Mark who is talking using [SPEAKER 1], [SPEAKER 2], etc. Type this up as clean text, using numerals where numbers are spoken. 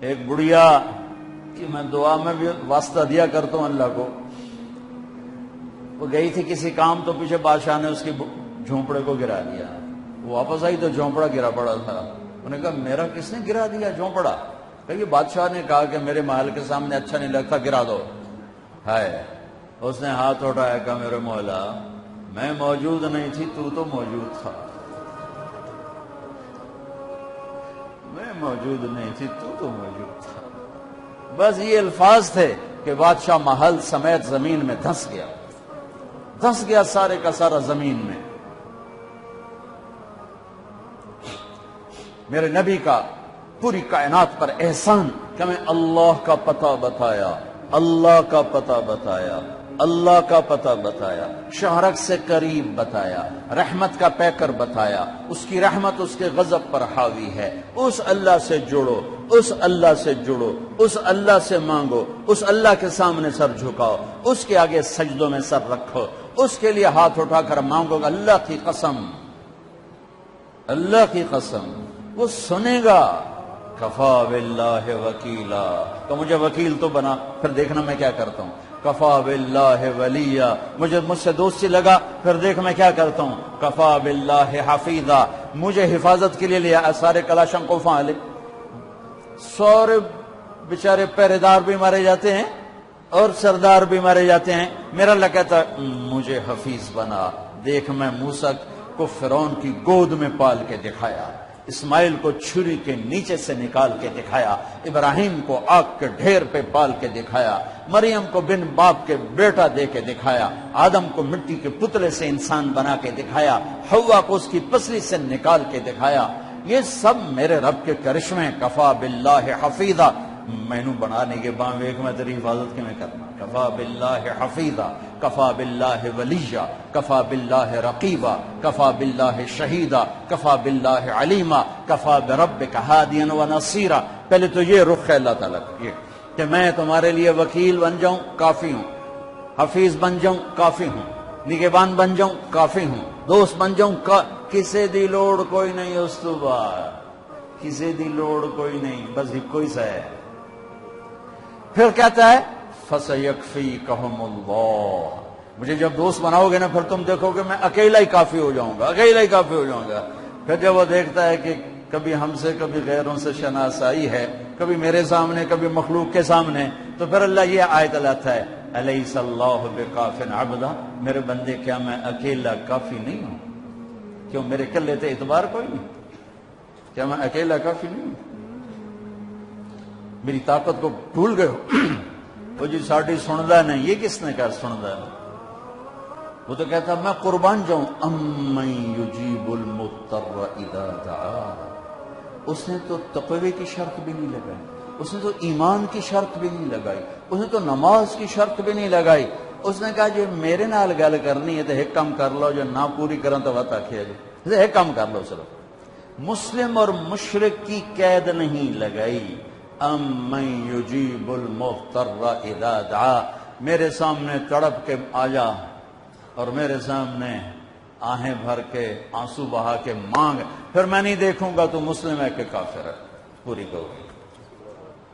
[SPEAKER 1] ایک بڑھیا کہ میں دعا میں بھی واسطہ دیا کرتا ہوں اللہ کو، وہ گئی تھی کسی کام تو پیچھے بادشاہ نے اس کی جھونپڑے کو گرا دیا، وہ واپس آئی تو جھونپڑا گرا پڑا تھا۔ انہوں نے کہا میرا کس نے گرا دیا جھونپڑا؟ کہ یہ بادشاہ نے کہا کہ میرے محل کے سامنے اچھا نہیں لگتا، گرا دو۔ ہے اس نے ہاتھ اٹھایا، کہا میرے مولا میں موجود نہیں تھی، تو موجود تھا، میں موجود نہیں تھی، تو موجود تھا۔ بس یہ الفاظ تھے کہ بادشاہ محل سمیت زمین میں دھنس گیا سارے کا سارا زمین میں۔ میرے نبی کا پوری کائنات پر احسان کہ میں اللہ کا پتہ بتایا، اللہ کا پتہ بتایا، اللہ کا پتہ بتایا، شہرک سے قریب بتایا، رحمت کا پیکر بتایا، اس کی رحمت اس کے غضب پر حاوی ہے، اس اللہ سے جڑو، اس اللہ سے جڑو، اس اللہ سے مانگو، اس اللہ کے سامنے سر جھکاؤ، اس کے آگے سجدوں میں سر رکھو، اس کے لیے ہاتھ اٹھا کر مانگو گا۔ اللہ کی قسم، اللہ کی قسم وہ سنے گا۔ کفا باللہ وکیلا، تو مجھے وکیل تو بنا، پھر دیکھنا میں کیا کرتا ہوں۔ کفا باللہ ولیہ، مجھ سے دوستی لگا، پھر دیکھ میں کیا کرتا ہوں۔ کفا باللہ حفیظا، مجھے حفاظت کے لیے لیا، سارے کلاشن کو فعال، سورے بیچارے پہرے دار بھی مارے جاتے ہیں اور سردار بھی مارے جاتے ہیں، میرا اللہ کہتا مجھے حفیظ بنا۔ دیکھ میں موسیٰ کو فرعون کی گود میں پال کے دکھایا، اسماعیل کو چھری کے نیچے سے نکال کے دکھایا، ابراہیم کو آگ کے ڈھیر پہ پال کے دکھایا، مریم کو بن باپ کے بیٹا دے کے دکھایا، آدم کو مٹی کے پتلے سے انسان بنا کے دکھایا، حوا کو اس کی پسلی سے نکال کے دکھایا۔ یہ سب میرے رب کے کرشمے۔ کفا باللہ حفیظا، مینو بنانے کے بعد ایک میں تیری حفاظت کے میں کرنا۔ کفا باللہ حفیظا، کفا باللہ ولیہ، کفا باللہ رقیبا، کفا باللہ شہیدا، کفا باللہ علیما، کفا بربک ہادیا و نصیرا۔ پہلے تو یہ رخ ہے اللہ تعالیٰ کا کہ میں تمہارے لیے وکیل بن جاؤں، کافی ہوں، حفیظ بن جاؤں، کافی ہوں، نگہبان بن جاؤں، کافی ہوں، دوست بن جاؤں، کسے دی لوڑ کوئی نہیں، اس تو بعد کسے دی لوڑ کوئی نہیں، بس ایک ہی سا ہے۔ پھر کہتا ہے فَسَيَكْفِيكَهُمُ اللَّهُ، مجھے جب دوست بناؤ گے نا پھر تم دیکھو گے میں اکیلا ہی کافی ہو جاؤں گا، اکیلا ہی کافی ہو جاؤں گا۔ پھر جب وہ دیکھتا ہے کہ کبھی ہم سے کبھی غیروں سے شناسائی ہے، کبھی میرے سامنے کبھی مخلوق کے سامنے، تو پھر اللہ یہ آیت لاتا ہے أَلَيْسَ اللَّهُ بِكَافٍ عَبْدًا، میرے بندے کیا میں اکیلا کافی نہیں ہوں؟ کیوں میرے کلے تے اعتبار کوئی نہیں؟ کیا میں اکیلا کافی نہیں ہوں؟ میری طاقت کو بھول گئے ہو؟ وہ جی ساڑھی سندا نہیں، یہ کس نے کہا سندا نہیں؟ وہ تو کہتا میں قربان جاؤں۔ امن یجیب المضطر اذا دعا، اس نے تو تقوی کی شرط بھی نہیں لگائی، اس نے تو ایمان کی شرط بھی نہیں لگائی، اس نے تو نماز کی شرط بھی نہیں لگائی، اس نے کہا جو میرے نال گل کرنی ہے تو ایک کام کر لو، جو نہ پوری کرن تو وقت آکھیا جی ایک کام کر لو چلو۔ مسلم اور مشرک کی قید نہیں لگائی۔ امن یجیب المضطر اذا دعا، میرے سامنے تڑپ کے آ جا اور میرے سامنے آہیں بھر کے آنسو بہا کے مانگ، پھر میں نہیں دیکھوں گا تو مسلم ہے کہ کافر ہے، پوری کرو۔